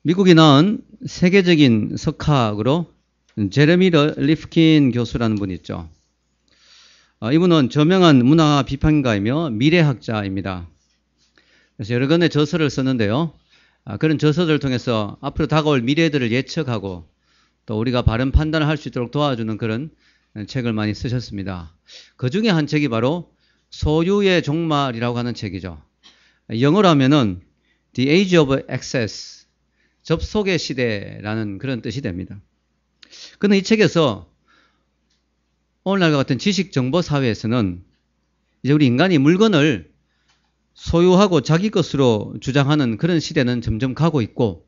미국이 낳은 세계적인 석학으로 제레미 리프킨 교수라는 분이 있죠. 이분은 저명한 문화 비판가이며 미래학자입니다. 그래서 여러 권의 저서를 썼는데요. 그런 저서들을 통해서 앞으로 다가올 미래들을 예측하고 또 우리가 바른 판단을 할 수 있도록 도와주는 그런 책을 많이 쓰셨습니다. 그 중에 한 책이 바로 소유의 종말이라고 하는 책이죠. 영어로 하면은 The Age of Access, 접속의 시대라는 그런 뜻이 됩니다. 그런데 이 책에서 오늘날과 같은 지식 정보 사회에서는 이제 우리 인간이 물건을 소유하고 자기 것으로 주장하는 그런 시대는 점점 가고 있고,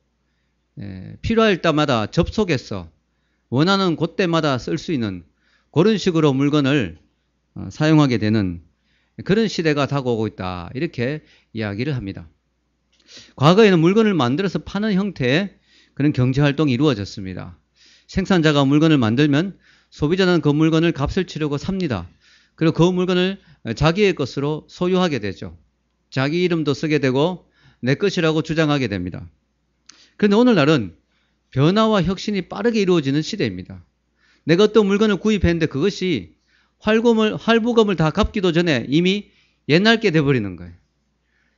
필요할 때마다 접속해서 원하는 곳때마다 쓸 수 있는 그런 식으로 물건을 사용하게 되는 그런 시대가 다가오고 있다, 이렇게 이야기를 합니다. 과거에는 물건을 만들어서 파는 형태의 그런 경제활동이 이루어졌습니다. 생산자가 물건을 만들면 소비자는 그 물건을 값을 치르고 삽니다. 그리고 그 물건을 자기의 것으로 소유하게 되죠. 자기 이름도 쓰게 되고 내 것이라고 주장하게 됩니다. 그런데 오늘날은 변화와 혁신이 빠르게 이루어지는 시대입니다. 내가 어떤 물건을 구입했는데 그것이 할부금을 다 갚기도 전에 이미 옛날 게 돼버리는 거예요.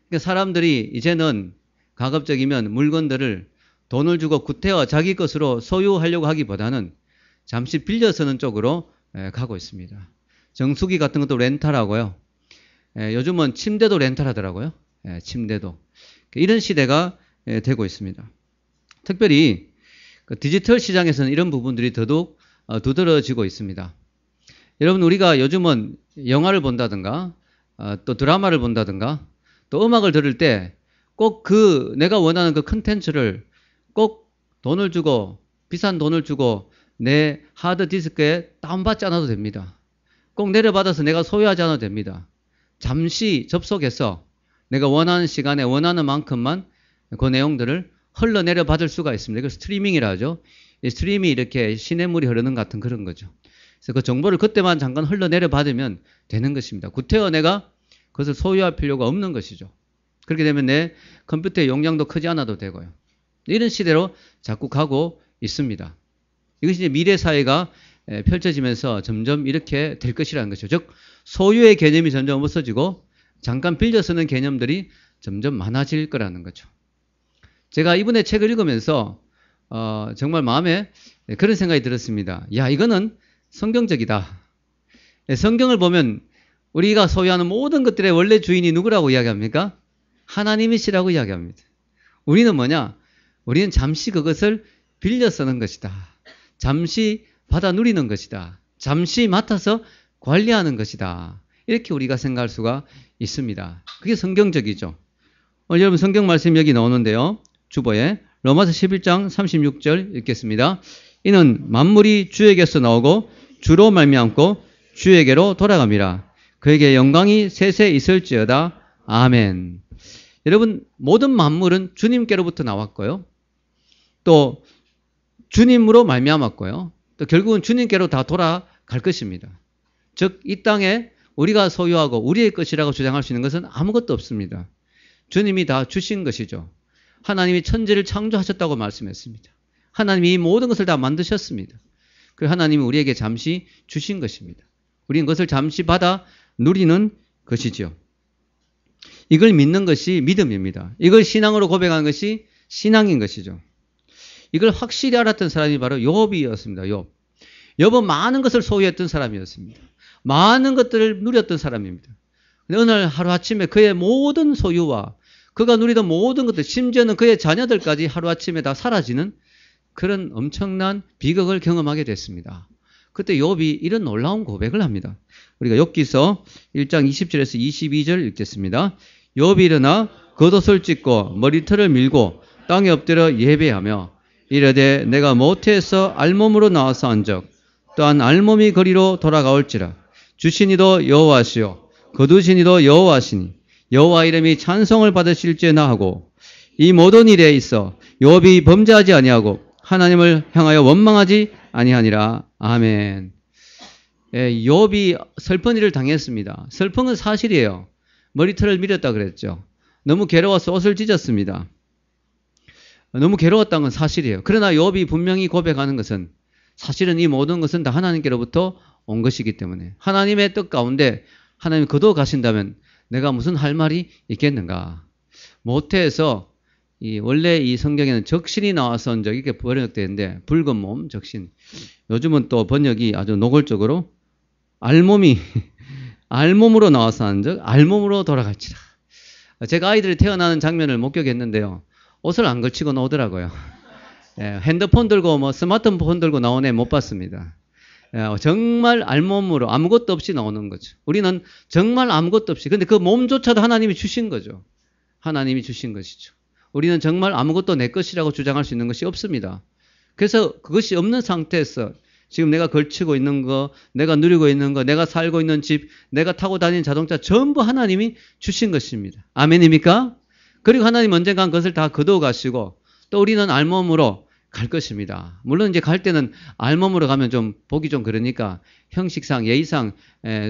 그러니까 사람들이 이제는 가급적이면 물건들을 돈을 주고 구태여 자기 것으로 소유하려고 하기보다는 잠시 빌려 쓰는 쪽으로 가고 있습니다. 정수기 같은 것도 렌탈하고요. 요즘은 침대도 렌탈하더라고요. 침대도. 이런 시대가 되고 있습니다. 특별히 그 디지털 시장에서는 이런 부분들이 더더욱 두드러지고 있습니다. 여러분, 우리가 요즘은 영화를 본다든가 또 드라마를 본다든가 또 음악을 들을 때 꼭 내가 원하는 그 컨텐츠를 꼭 돈을 주고, 비싼 돈을 주고 내 하드디스크에 다운받지 않아도 됩니다. 꼭 내려받아서 내가 소유하지 않아도 됩니다. 잠시 접속해서 내가 원하는 시간에 원하는 만큼만 그 내용들을 흘러내려 받을 수가 있습니다. 이걸 스트리밍이라 하죠. 이 스트리밍이 이렇게 시냇물이 흐르는 같은 그런 거죠. 그래서 그 정보를 그때만 잠깐 흘러내려 받으면 되는 것입니다. 구태여 내가 그것을 소유할 필요가 없는 것이죠. 그렇게 되면 내 컴퓨터의 용량도 크지 않아도 되고요. 이런 시대로 자꾸 가고 있습니다. 이것이 이제 미래 사회가 펼쳐지면서 점점 이렇게 될 것이라는 것이죠. 즉, 소유의 개념이 점점 없어지고 잠깐 빌려 쓰는 개념들이 점점 많아질 거라는 거죠. 제가 이번에 책을 읽으면서 정말 마음에 그런 생각이 들었습니다. 야, 이거는 성경적이다. 성경을 보면 우리가 소유하는 모든 것들의 원래 주인이 누구라고 이야기합니까? 하나님이시라고 이야기합니다. 우리는 뭐냐? 우리는 잠시 그것을 빌려 쓰는 것이다. 잠시 받아 누리는 것이다. 잠시 맡아서 관리하는 것이다. 이렇게 우리가 생각할 수가 있습니다. 그게 성경적이죠. 오늘 여러분 성경 말씀 여기 나오는데요. 주보에 로마서 11장 36절 읽겠습니다. 이는 만물이 주에게서 나오고 주로 말미암고 주에게로 돌아갑니다. 그에게 영광이 세세 있을지어다. 아멘. 여러분, 모든 만물은 주님께로부터 나왔고요. 또 주님으로 말미암았고요. 또 결국은 주님께로 다 돌아갈 것입니다. 즉, 이 땅에 우리가 소유하고 우리의 것이라고 주장할 수 있는 것은 아무것도 없습니다. 주님이 다 주신 것이죠. 하나님이 천지를 창조하셨다고 말씀했습니다. 하나님이 이 모든 것을 다 만드셨습니다. 그 하나님이 우리에게 잠시 주신 것입니다. 우리는 그것을 잠시 받아 누리는 것이죠. 이걸 믿는 것이 믿음입니다. 이걸 신앙으로 고백하는 것이 신앙인 것이죠. 이걸 확실히 알았던 사람이 바로 욥이었습니다. 욥은 많은 것을 소유했던 사람이었습니다. 많은 것들을 누렸던 사람입니다. 근데 어느 날 하루아침에 그의 모든 소유와 그가 누리던 모든 것들, 심지어는 그의 자녀들까지 하루아침에 다 사라지는 그런 엄청난 비극을 경험하게 됐습니다. 그때 욥이 이런 놀라운 고백을 합니다. 우리가 욥기서 1장 20절에서 22절 읽겠습니다. 욥이 일어나 겉옷을 찢고 머리털을 밀고 땅에 엎드려 예배하며 이르되 내가 모태에서 알몸으로 나와서 한적 또한 알몸이 거리로 돌아가올지라 주신 이도 여호와시요 거두신 이도 여호와시니 여호와 이름이 찬송을 받으실지나 하고 이 모든 일에 있어 욥이 범죄하지 아니하고 하나님을 향하여 원망하지 아니하니라. 아멘. 욥이 슬픈 일을 당했습니다. 슬픈 건 사실이에요. 머리털을 밀었다 그랬죠. 너무 괴로워서 옷을 찢었습니다. 너무 괴로웠다는 건 사실이에요. 그러나 욥이 분명히 고백하는 것은 사실은 이 모든 것은 다 하나님께로부터 온 것이기 때문에 하나님의 뜻 가운데 하나님이 거두어 가신다면 내가 무슨 할 말이 있겠는가. 모태에서 원래 이 성경에는 적신이 나와서 이렇게 번역되어 있는데 붉은 몸, 적신. 요즘은 또 번역이 아주 노골적으로 알몸으로 나와서 하는 적, 알몸으로 돌아갈지라. 제가 아이들이 태어나는 장면을 목격했는데요. 옷을 안 걸치고 나오더라고요. 핸드폰 들고 스마트폰 들고 나온 애 못 봤습니다. 정말 알몸으로 아무것도 없이 나오는 거죠. 우리는 정말 아무것도 없이. 근데 그 몸조차도 하나님이 주신 거죠. 하나님이 주신 것이죠. 우리는 정말 아무것도 내 것이라고 주장할 수 있는 것이 없습니다. 그래서 그것이 없는 상태에서 지금 내가 걸치고 있는 거, 내가 누리고 있는 거, 내가 살고 있는 집, 내가 타고 다니는 자동차 전부 하나님이 주신 것입니다. 아멘입니까? 그리고 하나님 언젠간 그것을 다 거두어 가시고 또 우리는 알몸으로 갈 것입니다. 물론 이제 갈 때는 알몸으로 가면 좀 보기 좀 그러니까 형식상, 예의상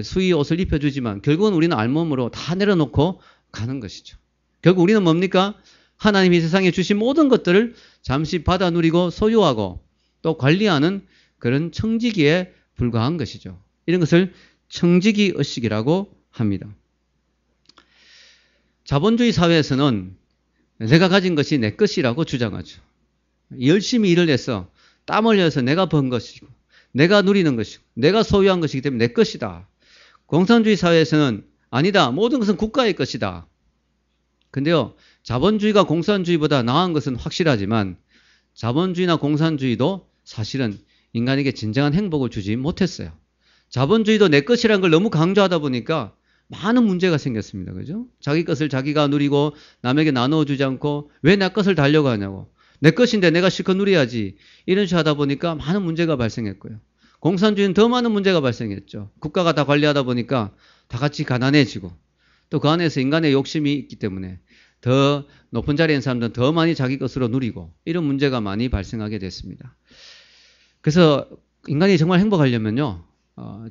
수의 옷을 입혀주지만 결국은 우리는 알몸으로 다 내려놓고 가는 것이죠. 결국 우리는 뭡니까? 하나님이 세상에 주신 모든 것들을 잠시 받아 누리고 소유하고 또 관리하는 그런 청지기에 불과한 것이죠. 이런 것을 청지기 의식이라고 합니다. 자본주의 사회에서는 내가 가진 것이 내 것이라고 주장하죠. 열심히 일을 해서 땀 흘려서 내가 번 것이고 내가 누리는 것이고 내가 소유한 것이기 때문에 내 것이다. 공산주의 사회에서는 아니다. 모든 것은 국가의 것이다. 근데요, 자본주의가 공산주의보다 나은 것은 확실하지만 자본주의나 공산주의도 사실은 인간에게 진정한 행복을 주지 못했어요. 자본주의도 내 것이라는 걸 너무 강조하다 보니까 많은 문제가 생겼습니다. 그죠? 자기 것을 자기가 누리고 남에게 나눠주지 않고 왜 내 것을 달려고 하냐고. 내 것인데 내가 실컷 누려야지. 이런 식으로 하다 보니까 많은 문제가 발생했고요. 공산주의는 더 많은 문제가 발생했죠. 국가가 다 관리하다 보니까 다 같이 가난해지고 또 그 안에서 인간의 욕심이 있기 때문에 더 높은 자리에 있는 사람들은 더 많이 자기 것으로 누리고 이런 문제가 많이 발생하게 됐습니다. 그래서 인간이 정말 행복하려면요.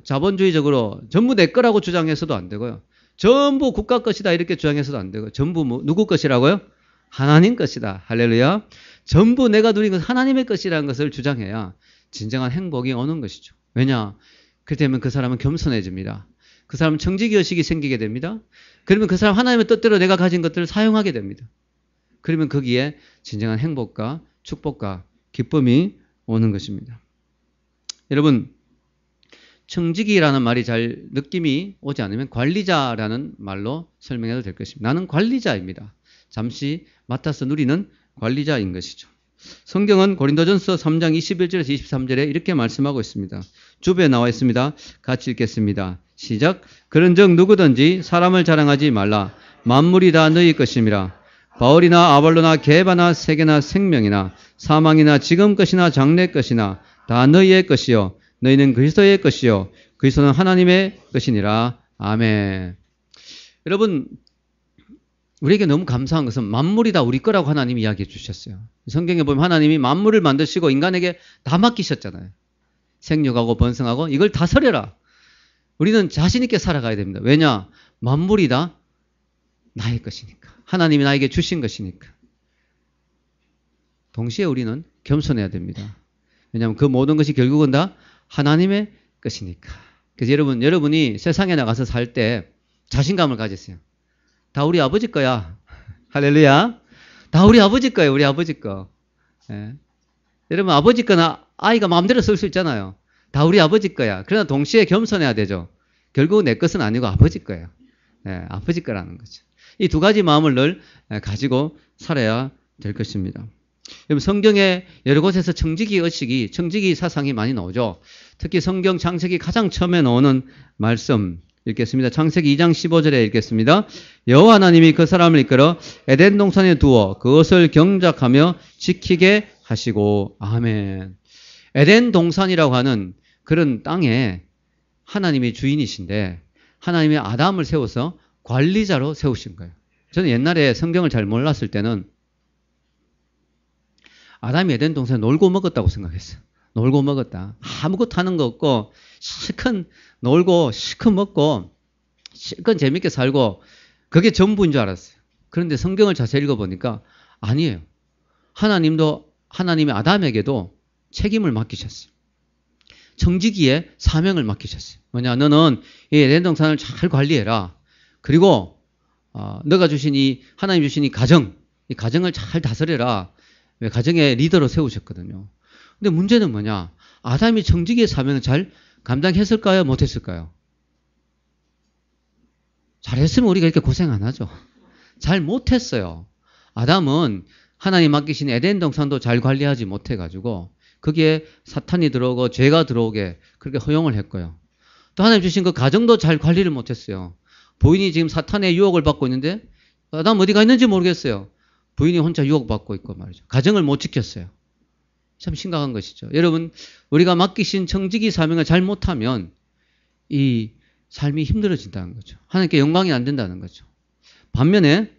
자본주의적으로 전부 내 거라고 주장해서도 안 되고요. 전부 국가 것이다 이렇게 주장해서도 안 되고요. 전부 누구 것이라고요? 하나님 것이다. 할렐루야. 전부 내가 누린 것 하나님의 것이라는 것을 주장해야 진정한 행복이 오는 것이죠. 왜냐? 그렇게 되면 그 사람은 겸손해집니다. 그 사람은 청지기 의식이 생기게 됩니다. 그러면 그 사람 하나님의 뜻대로 내가 가진 것들을 사용하게 됩니다. 그러면 거기에 진정한 행복과 축복과 기쁨이 오는 것입니다. 여러분, 청지기라는 말이 잘 느낌이 오지 않으면 관리자라는 말로 설명해도 될 것입니다. 나는 관리자입니다. 잠시 맡아서 누리는 관리자인 것이죠. 성경은 고린도전서 3장 21절에서 23절에 이렇게 말씀하고 있습니다. 주부에 나와 있습니다. 같이 읽겠습니다. 시작. 그런즉 누구든지 사람을 자랑하지 말라. 만물이 다 너희 것임이라. 바울이나 아볼로나 게바나 세계나 생명이나 사망이나 지금 것이나 장래 것이나 다 너희의 것이요 너희는 그리스도의 것이요 그리스도는 하나님의 것이니라. 아멘. 여러분, 우리에게 너무 감사한 것은 만물이 다 우리 거라고 하나님이 이야기해 주셨어요. 성경에 보면 하나님이 만물을 만드시고 인간에게 다 맡기셨잖아요. 생육하고 번성하고 이걸 다스려라. 우리는 자신 있게 살아가야 됩니다. 왜냐? 만물이 다 나의 것이니까. 하나님이 나에게 주신 것이니까. 동시에 우리는 겸손해야 됩니다. 왜냐하면 그 모든 것이 결국은 다 하나님의 것이니까. 그래서 여러분이 세상에 나가서 살 때 자신감을 가지세요. 다 우리 아버지 거야. 할렐루야. 다 우리 아버지 거예요. 우리 아버지 거. 예. 여러분, 아버지 거나 아이가 마음대로 쓸 수 있잖아요. 다 우리 아버지 거야. 그러나 동시에 겸손해야 되죠. 결국 내 것은 아니고 아버지 거예요. 예, 아버지 거라는 거죠. 이 두 가지 마음을 늘 가지고 살아야 될 것입니다. 여러분, 성경에 여러 곳에서 청지기 사상이 많이 나오죠. 특히 성경 창세기 가장 처음에 나오는 말씀 읽겠습니다. 창세기 2장 15절에 읽겠습니다. 여호와 하나님이 그 사람을 이끌어 에덴 동산에 두어 그것을 경작하며 지키게 하시고. 아멘. 에덴 동산이라고 하는 그런 땅에 하나님이 주인이신데 하나님이 아담을 세워서 관리자로 세우신 거예요. 저는 옛날에 성경을 잘 몰랐을 때는 아담이 에덴 동산에 놀고 먹었다고 생각했어요. 놀고 먹었다. 아무것도 하는 거 없고 실컷 놀고 실컷 먹고 실컷 재밌게 살고 그게 전부인 줄 알았어요. 그런데 성경을 자세히 읽어보니까 아니에요. 하나님이 아담에게도 책임을 맡기셨어요. 청지기의 사명을 맡기셨어요. 뭐냐, 너는 이 에덴 동산을 잘 관리해라. 그리고 너가 주신 하나님 주신 이 가정을 잘 다스려라. 왜 가정의 리더로 세우셨거든요. 근데 문제는 뭐냐, 아담이 청지기의 사명을 잘 감당했을까요? 못했을까요? 잘했으면 우리가 이렇게 고생 안 하죠. 잘 못했어요. 아담은 하나님 맡기신 에덴 동산도 잘 관리하지 못해가지고 거기에 사탄이 들어오고 죄가 들어오게 그렇게 허용을 했고요. 또 하나님 주신 그 가정도 잘 관리를 못했어요. 부인이 지금 사탄의 유혹을 받고 있는데 아담 어디가 있는지 모르겠어요. 부인이 혼자 유혹받고 있고 말이죠. 가정을 못 지켰어요. 참 심각한 것이죠. 여러분, 우리가 맡기신 청지기 사명을 잘 못하면 이 삶이 힘들어진다는 거죠. 하나님께 영광이 안 된다는 거죠. 반면에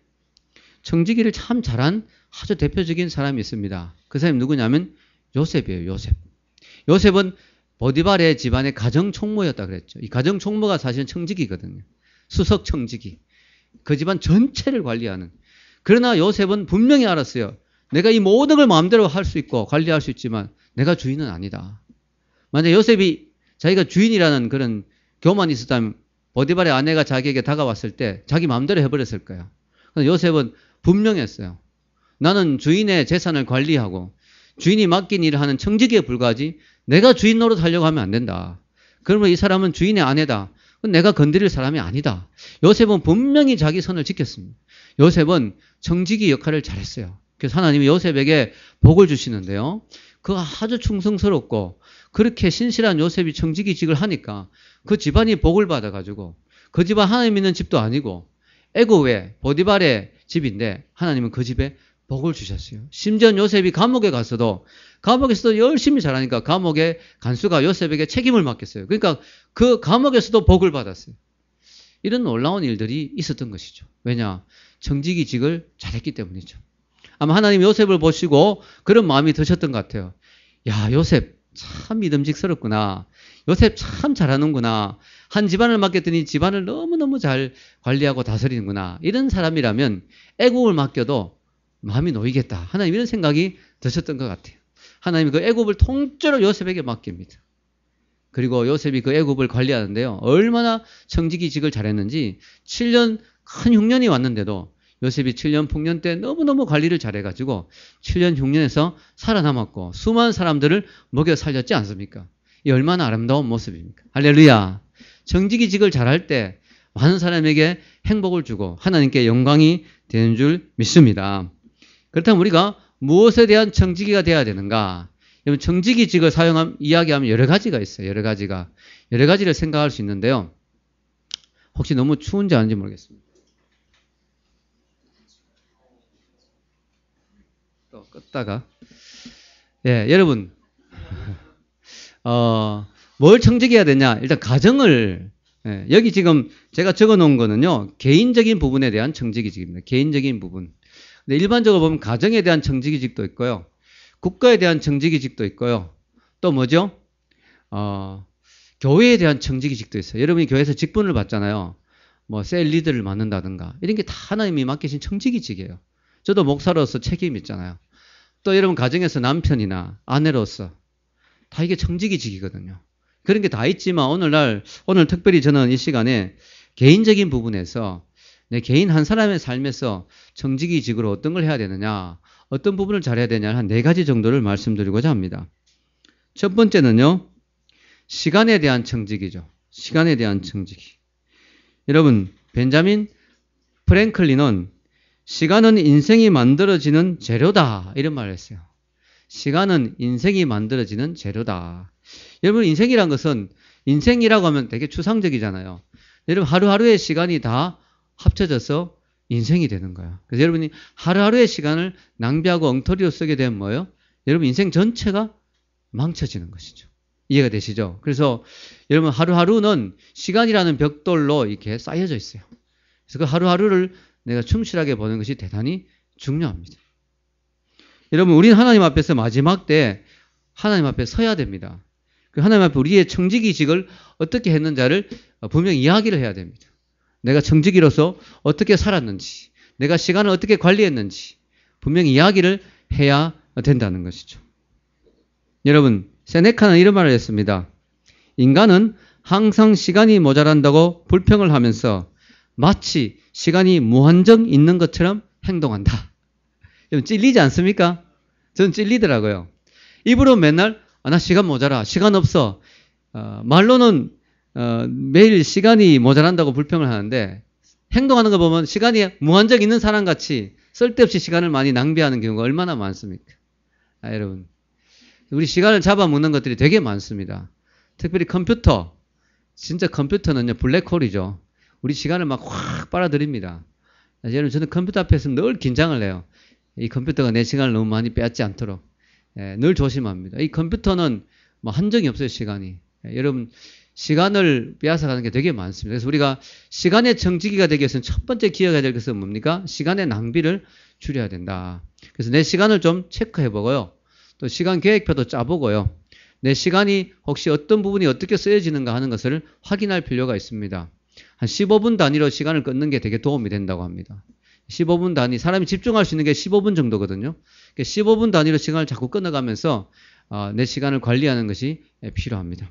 청지기를 참 잘한 아주 대표적인 사람이 있습니다. 그 사람이 누구냐면 요셉이에요. 요셉은 보디발의 집안의 가정 총무였다 그랬죠. 이 가정 총무가 사실은 청지기거든요. 수석 청지기. 그 집안 전체를 관리하는. 그러나 요셉은 분명히 알았어요. 내가 이 모든 걸 마음대로 할 수 있고 관리할 수 있지만 내가 주인은 아니다. 만약 요셉이 자기가 주인이라는 그런 교만이 있었다면 보디발의 아내가 자기에게 다가왔을 때 자기 마음대로 해버렸을 거예요. 그래서 요셉은 분명했어요. 나는 주인의 재산을 관리하고 주인이 맡긴 일을 하는 청지기에 불과하지 내가 주인 노릇하려고 하면 안 된다. 그러면 이 사람은 주인의 아내다. 내가 건드릴 사람이 아니다. 요셉은 분명히 자기 선을 지켰습니다. 요셉은 청지기 역할을 잘했어요. 그래서 하나님이 요셉에게 복을 주시는데요. 그 아주 충성스럽고 그렇게 신실한 요셉이 청지기직을 하니까 그 집안이 복을 받아가지고 그 집안 하나님 믿는 집도 아니고 애굽의 보디발의 집인데 하나님은 그 집에 복을 주셨어요. 심지어 요셉이 감옥에 갔어도 감옥에서도 열심히 잘하니까 감옥의 간수가 요셉에게 책임을 맡겼어요. 그러니까 그 감옥에서도 복을 받았어요. 이런 놀라운 일들이 있었던 것이죠. 왜냐? 청지기직을 잘했기 때문이죠. 아마 하나님 요셉을 보시고 그런 마음이 드셨던 것 같아요. 야, 요셉 참 믿음직스럽구나. 요셉 참 잘하는구나. 한 집안을 맡겼더니 집안을 너무너무 잘 관리하고 다스리는구나. 이런 사람이라면 애국을 맡겨도 마음이 놓이겠다. 하나님 이런 생각이 드셨던 것 같아요. 하나님이 그 애굽을 통째로 요셉에게 맡깁니다. 그리고 요셉이 그 애굽을 관리하는데요. 얼마나 청지기직을 잘했는지 7년 큰 흉년이 왔는데도 요셉이 7년 풍년 때 너무너무 관리를 잘해가지고 7년 흉년에서 살아남았고 수많은 사람들을 먹여 살렸지 않습니까? 이 얼마나 아름다운 모습입니까? 할렐루야. 청지기직을 잘할 때 많은 사람에게 행복을 주고 하나님께 영광이 되는 줄 믿습니다. 그렇다면 우리가 무엇에 대한 청지기가 되어야 되는가? 청지기직을 이야기하면 여러 가지가 있어요. 여러 가지를 생각할 수 있는데요. 혹시 너무 추운지 아닌지 모르겠습니다. 또 껐다가. 예, 여러분. 뭘 청지기해야 되냐? 일단 가정을, 여기 지금 제가 적어 놓은 거는요, 개인적인 부분에 대한 청지기직입니다. 개인적인 부분. 근데 일반적으로 보면 가정에 대한 청지기직도 있고요. 국가에 대한 청지기직도 있고요. 또 뭐죠? 교회에 대한 청지기직도 있어요. 여러분이 교회에서 직분을 받잖아요. 뭐 셀 리더를 맡는다든가 이런 게 다 하나님이 맡기신 청지기직이에요. 저도 목사로서 책임이 있잖아요. 또 여러분 가정에서 남편이나 아내로서 다 이게 청지기직이거든요. 그런 게 다 있지만 오늘 특별히 저는 이 시간에 개인적인 부분에서 내 개인 한 사람의 삶에서 청지기직으로 어떤 걸 해야 되느냐, 어떤 부분을 잘해야 되냐 한 4가지 정도를 말씀드리고자 합니다. 첫 번째는요, 시간에 대한 청지기죠. 시간에 대한 청지기. 여러분, 벤자민 프랭클린은 시간은 인생이 만들어지는 재료다 이런 말을 했어요. 시간은 인생이 만들어지는 재료다. 여러분, 인생이란 것은 인생이라고 하면 되게 추상적이잖아요. 여러분, 하루하루의 시간이 다 합쳐져서 인생이 되는 거예요. 그래서 여러분이 하루하루의 시간을 낭비하고 엉터리로 쓰게 되면 뭐예요? 여러분 인생 전체가 망쳐지는 것이죠. 이해가 되시죠? 그래서 여러분 하루하루는 시간이라는 벽돌로 이렇게 쌓여져 있어요. 그래서 그 하루하루를 내가 충실하게 보는 것이 대단히 중요합니다. 여러분, 우리는 하나님 앞에서 마지막 때 하나님 앞에 서야 됩니다. 그 하나님 앞에 우리의 청지기직을 어떻게 했는지를 분명히 이야기를 해야 됩니다. 내가 청지기로서 어떻게 살았는지, 내가 시간을 어떻게 관리했는지 분명히 이야기를 해야 된다는 것이죠. 여러분, 세네카는 이런 말을 했습니다. 인간은 항상 시간이 모자란다고 불평을 하면서 마치 시간이 무한정 있는 것처럼 행동한다. 여러분, 찔리지 않습니까? 저는 찔리더라고요. 입으로 맨날 나 시간 모자라, 시간 없어. 말로는 매일 시간이 모자란다고 불평을 하는데 행동하는 거 보면 시간이 무한정 있는 사람같이 쓸데없이 시간을 많이 낭비하는 경우가 얼마나 많습니까? 여러분, 우리 시간을 잡아먹는 것들이 되게 많습니다. 특별히 컴퓨터. 진짜 컴퓨터는요, 블랙홀이죠. 우리 시간을 막 확 빨아들입니다. 여러분, 저는 컴퓨터 앞에서 늘 긴장을 해요. 이 컴퓨터가 내 시간을 너무 많이 빼앗지 않도록 늘 조심합니다. 이 컴퓨터는 뭐 한정이 없어요, 시간이. 여러분, 시간을 빼앗아가는 게 되게 많습니다. 그래서 우리가 시간의 청지기가 되기 위해서는 첫 번째 기억해야 될 것은 뭡니까? 시간의 낭비를 줄여야 된다. 그래서 내 시간을 좀 체크해보고요. 또 시간 계획표도 짜보고요. 내 시간이 혹시 어떤 부분이 어떻게 쓰여지는가 하는 것을 확인할 필요가 있습니다. 한 15분 단위로 시간을 끊는 게 되게 도움이 된다고 합니다. 15분 단위, 사람이 집중할 수 있는 게 15분 정도거든요. 15분 단위로 시간을 자꾸 끊어가면서 내 시간을 관리하는 것이 필요합니다.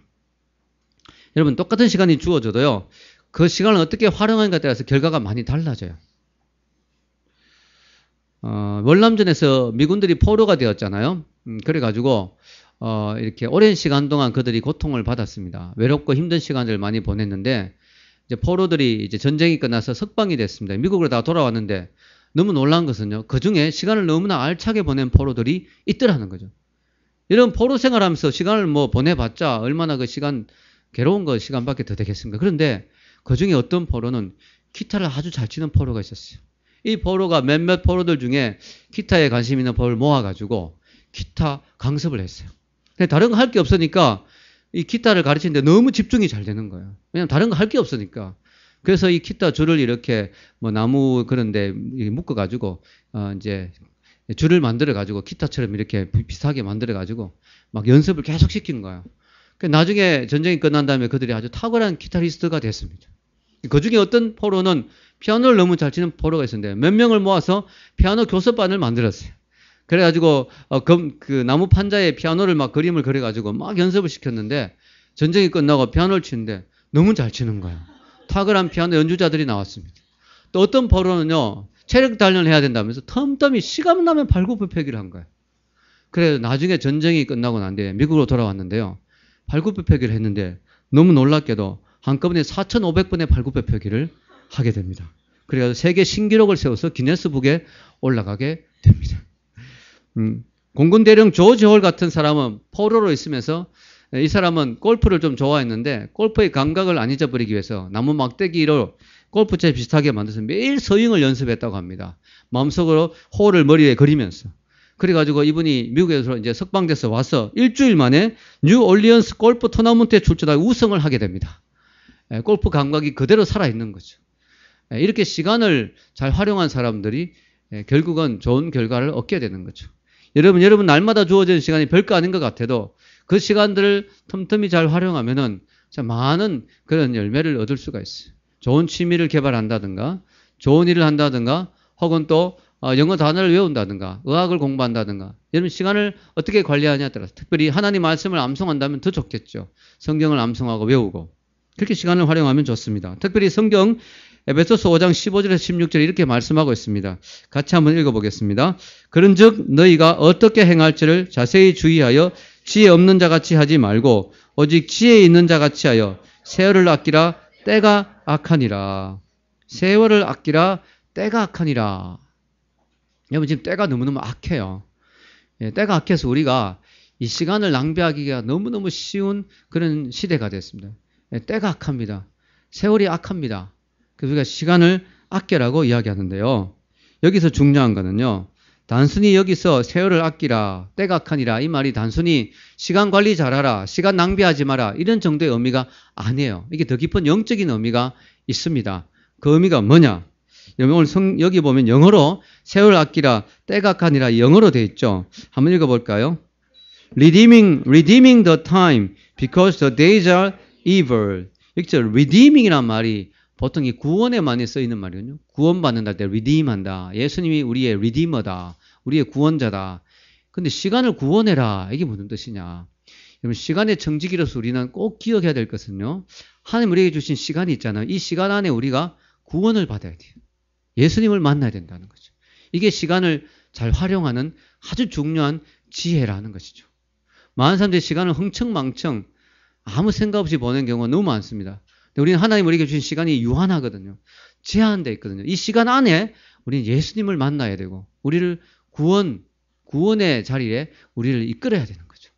여러분, 똑같은 시간이 주어져도요, 그 시간을 어떻게 활용하는가에 따라서 결과가 많이 달라져요. 월남전에서 미군들이 포로가 되었잖아요. 그래가지고 이렇게 오랜 시간 동안 그들이 고통을 받았습니다. 외롭고 힘든 시간을 많이 보냈는데 이제 포로들이 이제 전쟁이 끝나서 석방이 됐습니다. 미국으로 다 돌아왔는데 너무 놀라운 것은요, 그 중에 시간을 너무나 알차게 보낸 포로들이 있더라는 거죠. 이런 포로 생활하면서 시간을 뭐 보내봤자 얼마나 그 시간 괴로운 거 시간밖에 더 되겠습니까? 그런데 그 중에 어떤 포로는 기타를 아주 잘 치는 포로가 있었어요. 이 포로가 몇몇 포로들 중에 기타에 관심 있는 포로를 모아가지고 기타 강습을 했어요. 근데 다른 거 할 게 없으니까 이 기타를 가르치는데 너무 집중이 잘 되는 거예요. 왜냐면 다른 거 할 게 없으니까. 그래서 이 기타 줄을 이렇게 뭐 나무 그런데 묶어가지고 이제 줄을 만들어가지고 기타처럼 이렇게 비슷하게 만들어가지고 막 연습을 계속 시킨 거예요. 나중에 전쟁이 끝난 다음에 그들이 아주 탁월한 기타리스트가 됐습니다. 그 중에 어떤 포로는 피아노를 너무 잘 치는 포로가 있었는데 몇 명을 모아서 피아노 교습반을 만들었어요. 그래가지고 그 나무 판자에 피아노를 막 그림을 그려가지고 막 연습을 시켰는데 전쟁이 끝나고 피아노를 치는데 너무 잘 치는 거예요. 탁월한 피아노 연주자들이 나왔습니다. 또 어떤 포로는요, 체력 단련을 해야 된다면서 텀텀이 시간 나면 발굽혀펴기를 한 거예요. 그래서 나중에 전쟁이 끝나고 난 뒤에 미국으로 돌아왔는데요, 발굽혀펴기를 했는데 너무 놀랍게도 한꺼번에 4,500번의 발굽혀펴기를 하게 됩니다. 그래서 세계 신기록을 세워서 기네스북에 올라가게 됩니다. 공군 대령 조지 홀 같은 사람은 포로로 있으면서 이 사람은 골프를 좀 좋아했는데 골프의 감각을 안 잊어버리기 위해서 나무 막대기로 골프채 비슷하게 만들어서 매일 스윙을 연습했다고 합니다. 마음속으로 홀을 머리에 그리면서. 그래가지고 이분이 미국에서 이제 석방돼서 와서 일주일 만에 뉴올리언스 골프 토너먼트에 출전하고 우승을 하게 됩니다. 골프 감각이 그대로 살아있는 거죠. 이렇게 시간을 잘 활용한 사람들이 결국은 좋은 결과를 얻게 되는 거죠. 여러분 날마다 주어지는 시간이 별거 아닌 것 같아도 그 시간들을 틈틈이 잘 활용하면은 많은 그런 열매를 얻을 수가 있어요. 좋은 취미를 개발한다든가, 좋은 일을 한다든가, 혹은 또 영어 단어를 외운다든가, 의학을 공부한다든가, 여러분 시간을 어떻게 관리하냐에 따라서 특별히 하나님 말씀을 암송한다면 더 좋겠죠. 성경을 암송하고 외우고 그렇게 시간을 활용하면 좋습니다. 특별히 성경 에베소서 5장 15절에서 16절에 이렇게 말씀하고 있습니다. 같이 한번 읽어보겠습니다. 그런즉 너희가 어떻게 행할지를 자세히 주의하여 지혜 없는 자같이 하지 말고 오직 지혜 있는 자같이 하여 세월을 아끼라 때가 악하니라. 세월을 아끼라 때가 악하니라. 여러분 지금 때가 너무너무 악해요. 때가 악해서 우리가 이 시간을 낭비하기가 너무너무 쉬운 그런 시대가 됐습니다. 때가 악합니다. 세월이 악합니다. 그래서 우리가 시간을 아껴라고 이야기하는데요. 여기서 중요한 거는요, 단순히 여기서 세월을 아끼라, 때가 악하니라 이 말이 단순히 시간 관리 잘하라, 시간 낭비하지 마라 이런 정도의 의미가 아니에요. 이게 더 깊은 영적인 의미가 있습니다. 그 의미가 뭐냐? 오늘 여기 보면 영어로 세월 아끼라, 때가 악하니라 영어로 되어 있죠. 한번 읽어볼까요? Redeeming the time because the days are evil. 여기서 redeeming이란 말이 보통 이 구원에 많이 쓰이는 말이거든요. 구원받는다 때 redeem한다. 예수님이 우리의 redeemer다. 우리의 구원자다. 근데 시간을 구원해라. 이게 무슨 뜻이냐? 여러분, 시간의 청지기로서 우리는 꼭 기억해야 될 것은요. 하나님 우리에게 주신 시간이 있잖아요. 이 시간 안에 우리가 구원을 받아야 돼요. 예수님을 만나야 된다는 거죠. 이게 시간을 잘 활용하는 아주 중요한 지혜라는 것이죠. 많은 사람들이 시간을 흥청망청 아무 생각 없이 보낸 경우가 너무 많습니다. 근데 우리는 하나님 우리에게 주신 시간이 유한하거든요. 제한되어 있거든요. 이 시간 안에 우리는 예수님을 만나야 되고 우리를 구원의 자리에 우리를 이끌어야 되는 거죠.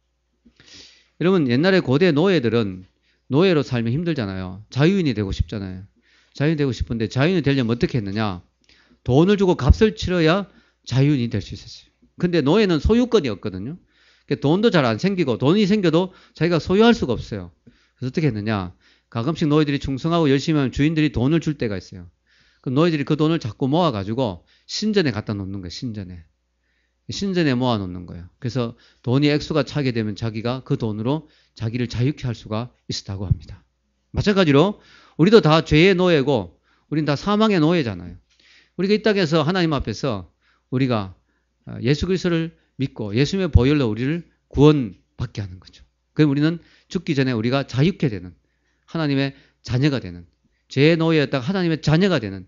여러분, 옛날에 고대 노예들은 노예로 살면 힘들잖아요. 자유인이 되고 싶잖아요. 자유인이 되고 싶은데 자유인이 되려면 어떻게 했느냐? 돈을 주고 값을 치러야 자유인이 될 수 있었어요. 근데 노예는 소유권이 없거든요. 돈도 잘 안 생기고 돈이 생겨도 자기가 소유할 수가 없어요. 그래서 어떻게 했느냐? 가끔씩 노예들이 충성하고 열심히 하면 주인들이 돈을 줄 때가 있어요. 그 노예들이 그 돈을 자꾸 모아가지고 신전에 갖다 놓는 거예요. 신전에 모아 놓는 거예요. 그래서 돈이 액수가 차게 되면 자기가 그 돈으로 자기를 자유케 할 수가 있었다고 합니다. 마찬가지로 우리도 다 죄의 노예고 우린 다 사망의 노예잖아요. 우리가 이 땅에서 하나님 앞에서 우리가 예수 그리스도를 믿고 예수님의 보혈로 우리를 구원받게 하는 거죠. 그럼 우리는 죽기 전에 우리가 자유케 되는 하나님의 자녀가 되는 죄의 노예였다가 하나님의 자녀가 되는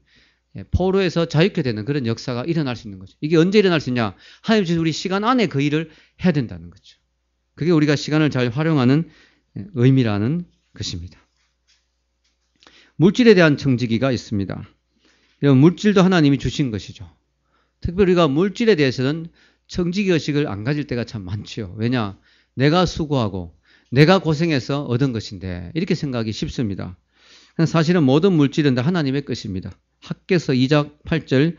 포로에서 자유케 되는 그런 역사가 일어날 수 있는 거죠. 이게 언제 일어날 수 있냐? 하나님 주신 우리 시간 안에 그 일을 해야 된다는 거죠. 그게 우리가 시간을 잘 활용하는 의미라는 것입니다. 물질에 대한 청지기가 있습니다. 이런 물질도 하나님이 주신 것이죠. 특별히 우리가 물질에 대해서는 청지기 의식을 안 가질 때가 참 많지요. 왜냐? 내가 수고하고 내가 고생해서 얻은 것인데 이렇게 생각하기 쉽습니다. 사실은 모든 물질은 다 하나님의 것입니다. 학개서 2장 8절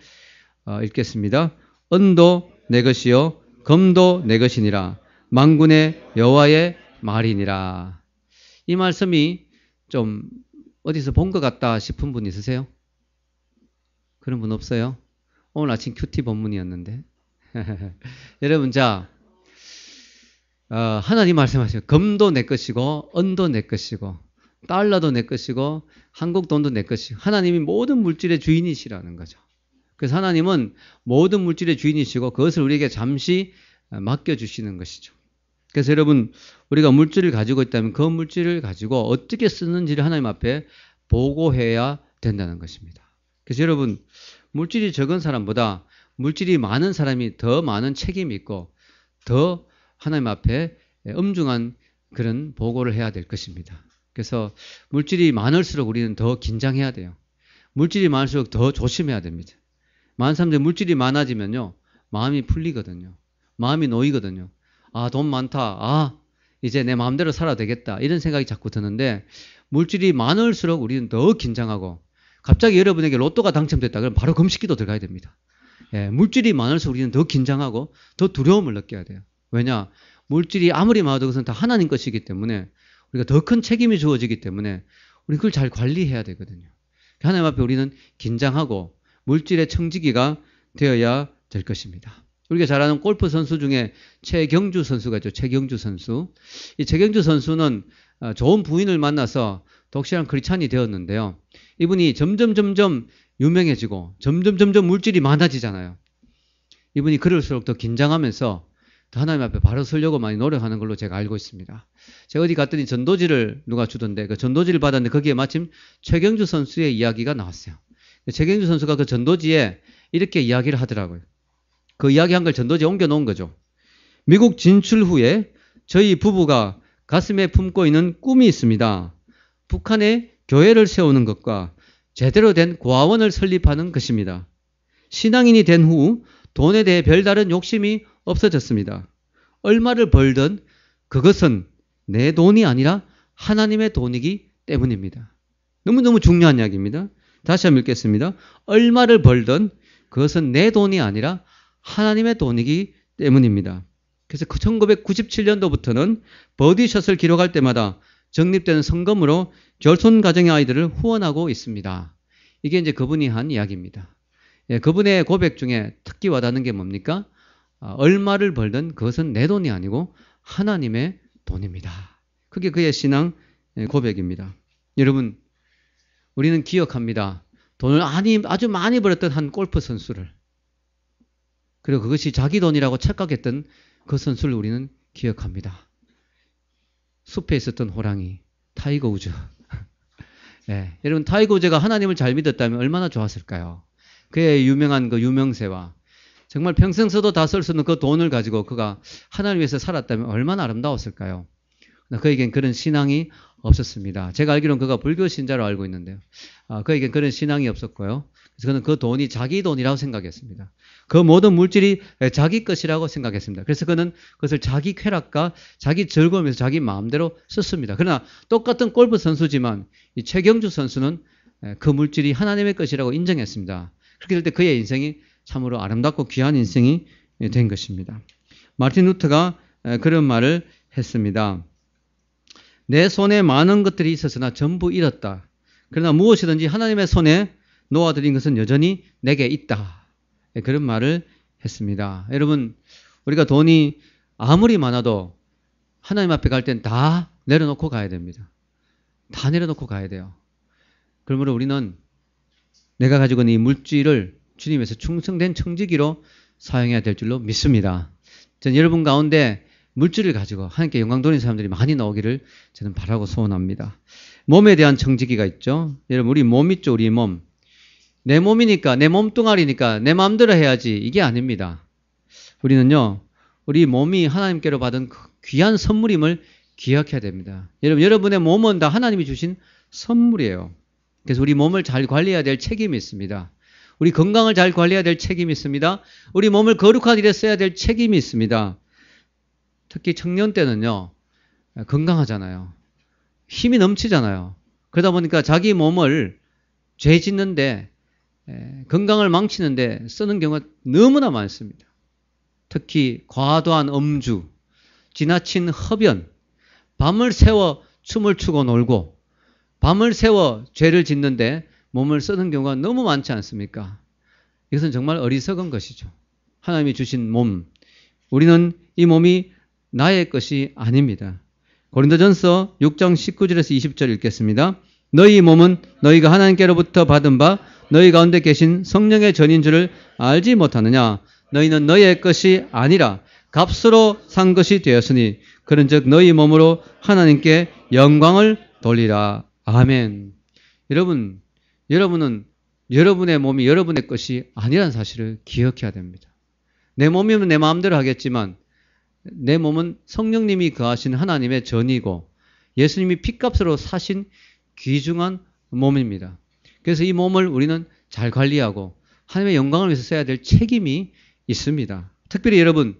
읽겠습니다. 은도 내 것이요 금도 내 것이니라 만군의 여호와의 말이니라. 이 말씀이 좀 어디서 본 것 같다 싶은 분 있으세요? 그런 분 없어요? 오늘 아침 큐티 본문이었는데 여러분, 자, 하나님 말씀하셔요. 금도 내 것이고 은도 내 것이고 달러도 내 것이고 한국 돈도 내 것이고 하나님이 모든 물질의 주인이시라는 거죠. 그래서 하나님은 모든 물질의 주인이시고 그것을 우리에게 잠시 맡겨주시는 것이죠. 그래서 여러분, 우리가 물질을 가지고 있다면 그 물질을 가지고 어떻게 쓰는지를 하나님 앞에 보고해야 된다는 것입니다. 그래서 여러분, 물질이 적은 사람보다 물질이 많은 사람이 더 많은 책임이 있고 더 하나님 앞에 엄중한 그런 보고를 해야 될 것입니다. 그래서 물질이 많을수록 우리는 더 긴장해야 돼요. 물질이 많을수록 더 조심해야 됩니다. 많은 사람들이 물질이 많아지면요, 마음이 풀리거든요. 마음이 놓이거든요. 아, 돈 많다. 아, 이제 내 마음대로 살아도 되겠다. 이런 생각이 자꾸 드는데 물질이 많을수록 우리는 더 긴장하고 갑자기 여러분에게 로또가 당첨됐다. 그럼 바로 금식기도 들어가야 됩니다. 예, 물질이 많을수록 우리는 더 긴장하고 더 두려움을 느껴야 돼요. 왜냐? 물질이 아무리 많아도 그것은 다 하나님 것이기 때문에 우리가 더 큰 책임이 주어지기 때문에 우리 그걸 잘 관리해야 되거든요. 하나님 앞에 우리는 긴장하고 물질의 청지기가 되어야 될 것입니다. 우리가 잘 아는 골프 선수 중에 최경주 선수가 있죠. 최경주 선수. 이 최경주 선수는 좋은 부인을 만나서 독실한 크리스찬이 되었는데요. 이분이 점점 유명해지고 점점 물질이 많아지잖아요. 이분이 그럴수록 더 긴장하면서 더 하나님 앞에 바로 서려고 많이 노력하는 걸로 제가 알고 있습니다. 제가 어디 갔더니 전도지를 누가 주던데 그 전도지를 받았는데 거기에 마침 최경주 선수의 이야기가 나왔어요. 최경주 선수가 그 전도지에 이렇게 이야기를 하더라고요. 그 이야기한 걸 전도지에 옮겨놓은 거죠. 미국 진출 후에 저희 부부가 가슴에 품고 있는 꿈이 있습니다. 북한에 교회를 세우는 것과 제대로 된 고아원을 설립하는 것입니다. 신앙인이 된 후 돈에 대해 별다른 욕심이 없어졌습니다. 얼마를 벌든 그것은 내 돈이 아니라 하나님의 돈이기 때문입니다. 너무너무 중요한 이야기입니다. 다시 한번 읽겠습니다. 얼마를 벌든 그것은 내 돈이 아니라 하나님의 돈이기 때문입니다. 그래서 1997년도부터는 버디샷을 기록할 때마다 적립되는 성금으로 결손 가정의 아이들을 후원하고 있습니다. 이게 이제 그분이 한 이야기입니다. 예, 그분의 고백 중에 특히 와닿는 게 뭡니까? 얼마를 벌든 그것은 내 돈이 아니고 하나님의 돈입니다. 그게 그의 신앙 고백입니다. 여러분, 우리는 기억합니다. 돈을 아주 많이 벌었던 한 골프 선수를. 그리고 그것이 자기 돈이라고 착각했던 그 선수를 우리는 기억합니다. 숲에 있었던 호랑이, 타이거 우즈. 예, 여러분 타이거 우즈가 하나님을 잘 믿었다면 얼마나 좋았을까요? 그의 유명한 그 유명세와 정말 평생 써도 다 쓸 수 없는 그 돈을 가지고 그가 하나님 위해서 살았다면 얼마나 아름다웠을까요? 그에겐 그런 신앙이 없었습니다. 제가 알기로는 그가 불교 신자로 알고 있는데요. 그에겐 그런 신앙이 없었고요. 그래서 그는 그 돈이 자기 돈이라고 생각했습니다. 그 모든 물질이 자기 것이라고 생각했습니다. 그래서 그는 그것을 자기 쾌락과 자기 즐거움에서 자기 마음대로 썼습니다. 그러나 똑같은 골프 선수지만 이 최경주 선수는 그 물질이 하나님의 것이라고 인정했습니다. 그렇게 될 때 그의 인생이 참으로 아름답고 귀한 인생이 된 것입니다. 마틴 루터가 그런 말을 했습니다. 내 손에 많은 것들이 있었으나 전부 잃었다. 그러나 무엇이든지 하나님의 손에 놓아드린 것은 여전히 내게 있다. 그런 말을 했습니다. 여러분, 우리가 돈이 아무리 많아도 하나님 앞에 갈 땐 다 내려놓고 가야 됩니다. 다 내려놓고 가야 돼요. 그러므로 우리는 내가 가지고 있는 이 물질을 주님에서 충성된 청지기로 사용해야 될 줄로 믿습니다. 전 여러분 가운데 물질을 가지고 하나님께 영광 돌리는 사람들이 많이 나오기를 저는 바라고 소원합니다. 몸에 대한 청지기가 있죠. 여러분 우리 몸 있죠. 우리 몸. 내 몸이니까 내 몸뚱아리니까 내 마음대로 해야지 이게 아닙니다. 우리는요. 우리 몸이 하나님께로 받은 그 귀한 선물임을 기억해야 됩니다. 여러분의 몸은 다 하나님이 주신 선물이에요. 그래서 우리 몸을 잘 관리해야 될 책임이 있습니다. 우리 건강을 잘 관리해야 될 책임이 있습니다. 우리 몸을 거룩한 일에 써야 될 책임이 있습니다. 특히 청년 때는요. 건강하잖아요. 힘이 넘치잖아요. 그러다 보니까 자기 몸을 죄 짓는데 건강을 망치는데 쓰는 경우가 너무나 많습니다. 특히 과도한 음주, 지나친 흡연, 밤을 새워 춤을 추고 놀고 밤을 새워 죄를 짓는데 몸을 쓰는 경우가 너무 많지 않습니까? 이것은 정말 어리석은 것이죠. 하나님이 주신 몸, 우리는 이 몸이 나의 것이 아닙니다. 고린도전서 6장 19절에서 20절 읽겠습니다. 너희 몸은 너희가 하나님께로부터 받은 바 너희 가운데 계신 성령의 전인 줄을 알지 못하느냐? 너희는 너희의 것이 아니라 값으로 산 것이 되었으니 그런즉 너희 몸으로 하나님께 영광을 돌리라. 아멘. 여러분은 여러분의 몸이 여러분의 것이 아니라는 사실을 기억해야 됩니다. 내 몸이면 내 마음대로 하겠지만 내 몸은 성령님이 거하신 하나님의 전이고 예수님이 핏값으로 사신 귀중한 몸입니다. 그래서 이 몸을 우리는 잘 관리하고 하나님의 영광을 위해서 써야 될 책임이 있습니다. 특별히 여러분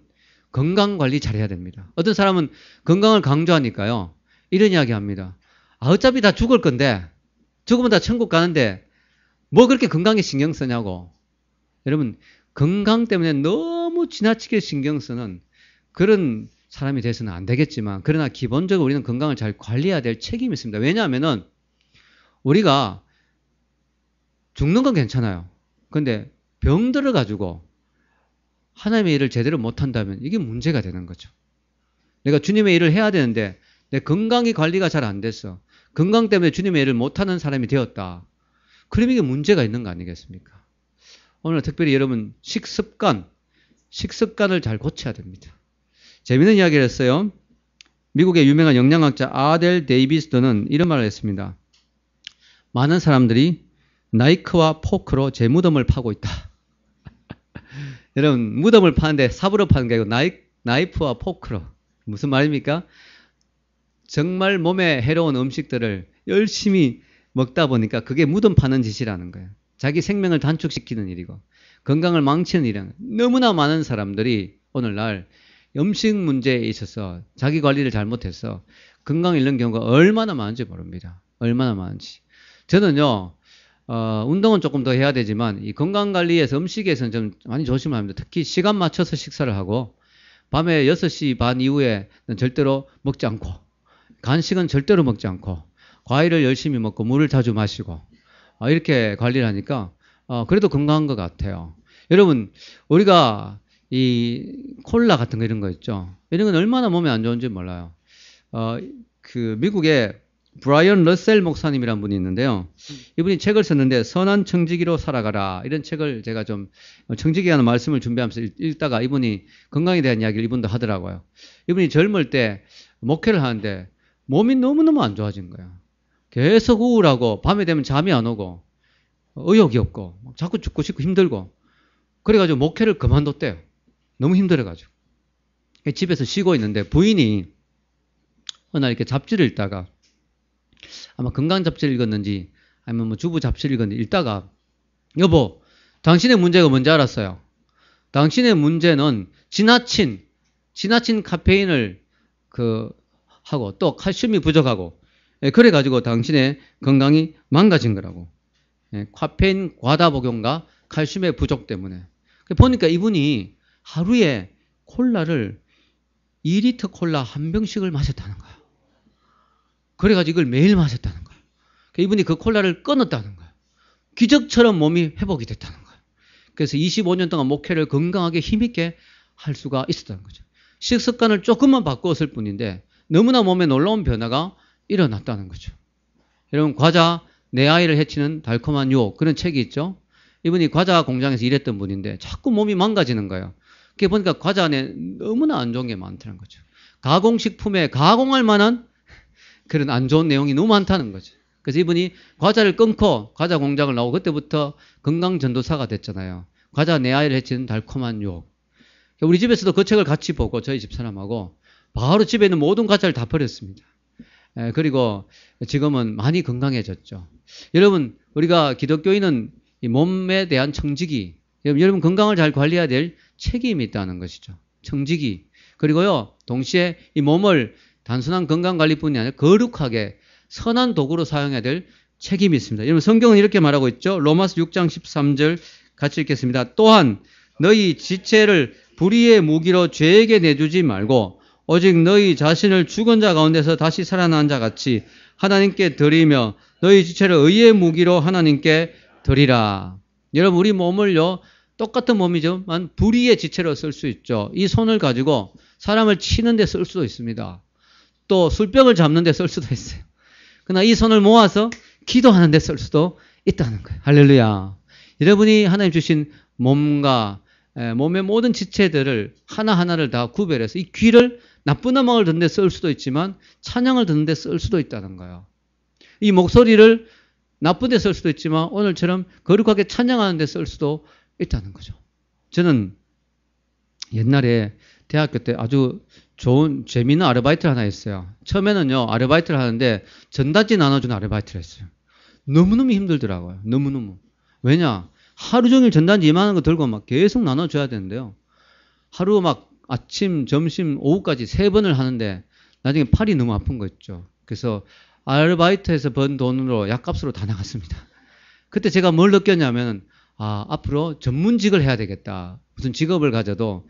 건강 관리 잘해야 됩니다. 어떤 사람은 건강을 강조하니까요. 이런 이야기 합니다. 어차피 다 죽을 건데 죽으면 다 천국 가는데 뭐 그렇게 건강에 신경 쓰냐고. 여러분 건강 때문에 너무 지나치게 신경 쓰는 그런 사람이 돼서는 안 되겠지만 그러나 기본적으로 우리는 건강을 잘 관리해야 될 책임이 있습니다. 왜냐하면은 우리가 죽는 건 괜찮아요. 그런데 병들어 가지고 하나님의 일을 제대로 못한다면 이게 문제가 되는 거죠. 내가 주님의 일을 해야 되는데 내 건강이 관리가 잘 안 됐어. 건강 때문에 주님의 일을 못하는 사람이 되었다. 그럼 이게 문제가 있는 거 아니겠습니까? 오늘 특별히 여러분 식습관을 잘 고쳐야 됩니다. 재미있는 이야기를 했어요. 미국의 유명한 영양학자 아델 데이비스는 이런 말을 했습니다. 많은 사람들이 나이프와 포크로 제 무덤을 파고 있다. 여러분 무덤을 파는데 삽으로 파는 게 아니고 나이프와 포크로. 무슨 말입니까? 정말 몸에 해로운 음식들을 열심히 먹다 보니까 그게 무덤 파는 짓이라는 거예요. 자기 생명을 단축시키는 일이고 건강을 망치는 일이라는 거예요. 너무나 많은 사람들이 오늘날 음식 문제에 있어서 자기 관리를 잘못해서 건강 잃는 경우가 얼마나 많은지 모릅니다. 얼마나 많은지. 저는요. 운동은 조금 더 해야 되지만 이 건강관리에서 음식에서는 좀 많이 조심을 합니다. 특히 시간 맞춰서 식사를 하고 밤에 6시 반 이후에는 절대로 먹지 않고 간식은 절대로 먹지 않고 과일을 열심히 먹고 물을 자주 마시고 이렇게 관리를 하니까 그래도 건강한 것 같아요. 여러분 우리가 이 콜라 같은 거 이런 거 있죠. 이런 건 얼마나 몸에 안 좋은지 몰라요. 그 미국의 브라이언 러셀 목사님이라는 분이 있는데요. 이분이 책을 썼는데 선한 청지기로 살아가라 이런 책을 제가 좀 청지기에 하는 말씀을 준비하면서 읽다가 이분이 건강에 대한 이야기를 이분도 하더라고요. 이분이 젊을 때 목회를 하는데 몸이 너무너무 안 좋아진 거예요. 계속 우울하고 밤에 되면 잠이 안 오고 의욕이 없고 자꾸 죽고 싶고 힘들고 그래가지고 목회를 그만뒀대요. 너무 힘들어가지고 집에서 쉬고 있는데 부인이 어느 날 이렇게 잡지를 읽다가 아마 건강 잡지를 읽었는지 아니면 뭐 주부 잡지를 읽었는지 읽다가 여보 당신의 문제가 뭔지 알았어요. 당신의 문제는 지나친 카페인을 하고 또 칼슘이 부족하고 그래가지고 당신의 건강이 망가진 거라고. 카페인 과다 복용과 칼슘의 부족 때문에. 보니까 이분이 하루에 콜라를 2리터 콜라 한 병씩을 마셨다는 거야. 그래가지고 이걸 매일 마셨다는 거야. 이분이 그 콜라를 끊었다는 거야. 기적처럼 몸이 회복이 됐다는 거야. 그래서 25년 동안 목회를 건강하게 힘있게 할 수가 있었다는 거죠. 식습관을 조금만 바꾸었을 뿐인데 너무나 몸에 놀라운 변화가 일어났다는 거죠. 여러분 과자 내 아이를 해치는 달콤한 유혹 그런 책이 있죠. 이분이 과자 공장에서 일했던 분인데 자꾸 몸이 망가지는 거예요. 그게 보니까 과자 안에 너무나 안 좋은 게 많다는 거죠. 가공식품에 가공할 만한 그런 안 좋은 내용이 너무 많다는 거죠. 그래서 이분이 과자를 끊고 과자 공장을 나오고 그때부터 건강전도사가 됐잖아요. 과자 내 아이를 해치는 달콤한 유혹. 우리 집에서도 그 책을 같이 보고 저희 집사람하고 바로 집에 있는 모든 과자를 다 버렸습니다. 그리고 지금은 많이 건강해졌죠. 여러분 우리가 기독교인은 이 몸에 대한 청지기 여러분 건강을 잘 관리해야 될 책임이 있다는 것이죠. 청지기 그리고요 동시에 이 몸을 단순한 건강관리뿐이 아니라 거룩하게 선한 도구로 사용해야 될 책임이 있습니다. 여러분 성경은 이렇게 말하고 있죠. 로마서 6장 13절 같이 읽겠습니다. 또한 너희 지체를 불의의 무기로 죄에게 내주지 말고 오직 너희 자신을 죽은 자 가운데서 다시 살아난 자 같이 하나님께 드리며 너희 지체를 의의 무기로 하나님께 드리라. 여러분 우리 몸을요 똑같은 몸이지만 불의의 지체로 쓸 수 있죠. 이 손을 가지고 사람을 치는 데 쓸 수도 있습니다. 또 술병을 잡는 데 쓸 수도 있어요. 그러나 이 손을 모아서 기도하는 데 쓸 수도 있다는 거예요. 할렐루야. 여러분이 하나님 주신 몸과 몸의 모든 지체들을 하나하나를 다 구별해서 이 귀를 나쁜 음악을 듣는 데 쓸 수도 있지만 찬양을 듣는 데 쓸 수도 있다는 거예요. 이 목소리를 나쁜 데 쓸 수도 있지만 오늘처럼 거룩하게 찬양하는 데 쓸 수도 있다는 거죠. 저는 옛날에 대학교 때 아주 좋은 재미있는 아르바이트를 하나 했어요. 처음에는요 아르바이트를 하는데 전단지 나눠주는 아르바이트를 했어요. 너무너무 힘들더라고요. 너무너무. 왜냐 하루 종일 전단지 이만한 거 들고 막 계속 나눠줘야 되는데요. 하루 막 아침, 점심, 오후까지 3번을 하는데 나중에 팔이 너무 아픈 거 있죠. 그래서 아르바이트에서 번 돈으로 약값으로 다 나갔습니다. 그때 제가 뭘 느꼈냐면 앞으로 전문직을 해야 되겠다. 무슨 직업을 가져도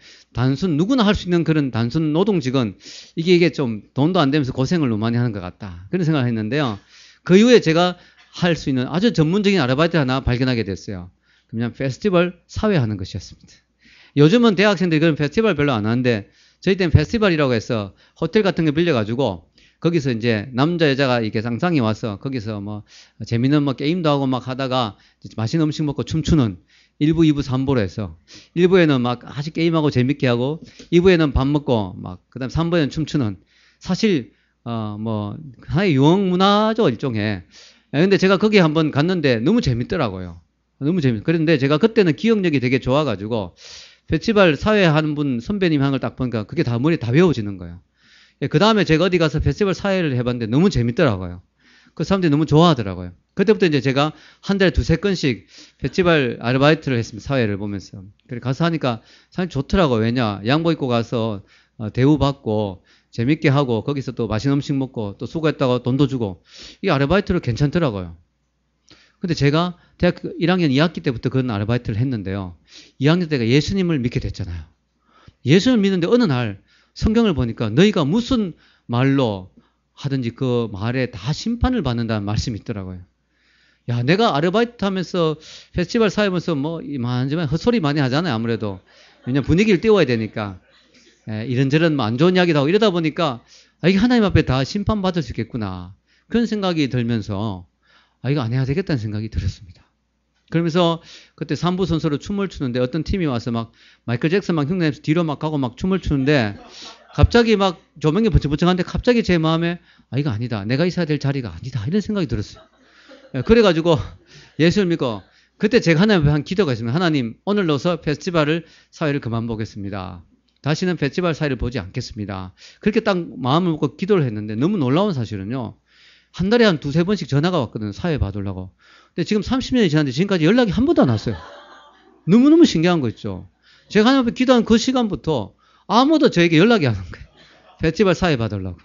누구나 할 수 있는 그런 단순 노동직은 이게 좀 돈도 안 되면서 고생을 너무 많이 하는 것 같다. 그런 생각을 했는데요. 그 이후에 제가 할 수 있는 아주 전문적인 아르바이트 하나 발견하게 됐어요. 그냥 페스티벌 사회하는 것이었습니다. 요즘은 대학생들이 그런 페스티벌 별로 안 하는데 저희 때는 페스티벌이라고 해서 호텔 같은 거 빌려가지고 거기서 이제 남자 여자가 이렇게 상상이 와서 거기서 뭐 재밌는 뭐 게임도 하고 막 하다가 맛있는 음식 먹고 춤추는 1부, 2부, 3부로 해서 1부에는 막 아주 게임하고 재밌게 하고 2부에는 밥 먹고 막 그다음 3부에는 춤추는 사실 뭐 하나의 유흥 문화죠 일종의. 근데 제가 거기 한번 갔는데 너무 재밌더라고요. 너무 재밌. 그런데 제가 그때는 기억력이 되게 좋아가지고 페스티벌 사회 하는 분 선배님 하는 걸 딱 보니까 그게 다 머리에 다 외워지는 거예요. 그 다음에 제가 어디 가서 페스티벌 사회를 해봤는데 너무 재밌더라고요. 그 사람들이 너무 좋아하더라고요. 그때부터 이제 제가 한 달에 2-3건씩 페스티벌 아르바이트를 했습니다. 사회를 보면서. 그래 가서 하니까 사실 좋더라고요. 왜냐 양복 입고 가서 대우받고 재밌게 하고 거기서 또 맛있는 음식 먹고 또 수고했다고 돈도 주고 이 아르바이트로 괜찮더라고요. 근데 제가 대학교 1학년 2학기 때부터 그런 아르바이트를 했는데요. 2학년 때가 예수님을 믿게 됐잖아요. 예수를 믿는데 어느 날 성경을 보니까 너희가 무슨 말로 하든지 그 말에 다 심판을 받는다는 말씀이 있더라고요. 야, 내가 아르바이트 하면서 페스티벌 사회면서 뭐 이만저만 헛소리 많이 하잖아요. 아무래도. 왜냐면 분위기를 띄워야 되니까. 이런저런 안 좋은 이야기도 하고 이러다 보니까 이게 하나님 앞에 다 심판받을 수 있겠구나. 그런 생각이 들면서 이거 안 해야 되겠다는 생각이 들었습니다. 그러면서 그때 삼부 선수로 춤을 추는데 어떤 팀이 와서 막 마이클 잭슨 막 흉내내면서 뒤로 막 가고 막 춤을 추는데 갑자기 막 조명이 번쩍번쩍한데 갑자기 제 마음에 이거 아니다. 내가 있어야 될 자리가 아니다. 이런 생각이 들었어요. 그래가지고 예수를 믿고 그때 제가 하나님 앞에 한 기도가 있습니다. 하나님, 오늘로서 페스티벌을 사회를 그만 보겠습니다. 다시는 페스티벌 사회를 보지 않겠습니다. 그렇게 딱 마음을 먹고 기도를 했는데 너무 놀라운 사실은요. 한 달에 한 두세 번씩 전화가 왔거든요. 사회 봐두려고. 근데 지금 30년이 지났는데 지금까지 연락이 한 번도 안 왔어요. 너무너무 신기한 거 있죠. 제가 하나님 앞에 기도한 그 시간부터 아무도 저에게 연락이 안 온 거예요. 페스티벌 사회 봐두려고.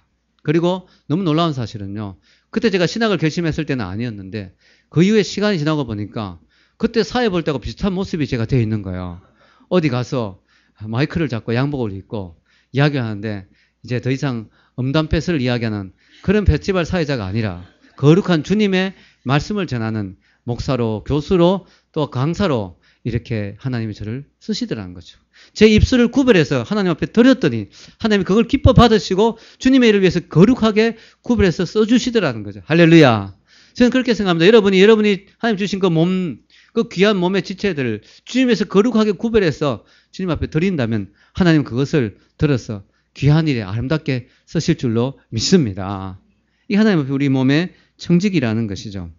그리고 너무 놀라운 사실은요. 그때 제가 신학을 결심했을 때는 아니었는데 그 이후에 시간이 지나고 보니까 그때 사회 볼 때하고 비슷한 모습이 제가 되어 있는 거예요. 어디 가서 마이크를 잡고 양복을 입고 이야기하는데 이제 더 이상 음담패스를 이야기하는 그런 페스티벌 사회자가 아니라 거룩한 주님의 말씀을 전하는 목사로, 교수로, 또 강사로 이렇게 하나님이 저를 쓰시더라는 거죠. 제 입술을 구별해서 하나님 앞에 드렸더니 하나님이 그걸 기뻐 받으시고 주님의 일을 위해서 거룩하게 구별해서 써주시더라는 거죠. 할렐루야. 저는 그렇게 생각합니다. 여러분이 하나님 주신 그 귀한 몸의 지체들을 주님에서 거룩하게 구별해서 주님 앞에 드린다면 하나님 그것을 들어서 귀한 일에 아름답게 쓰실 줄로 믿습니다. 이 하나님 앞에 우리 몸의 청지기라는 것이죠.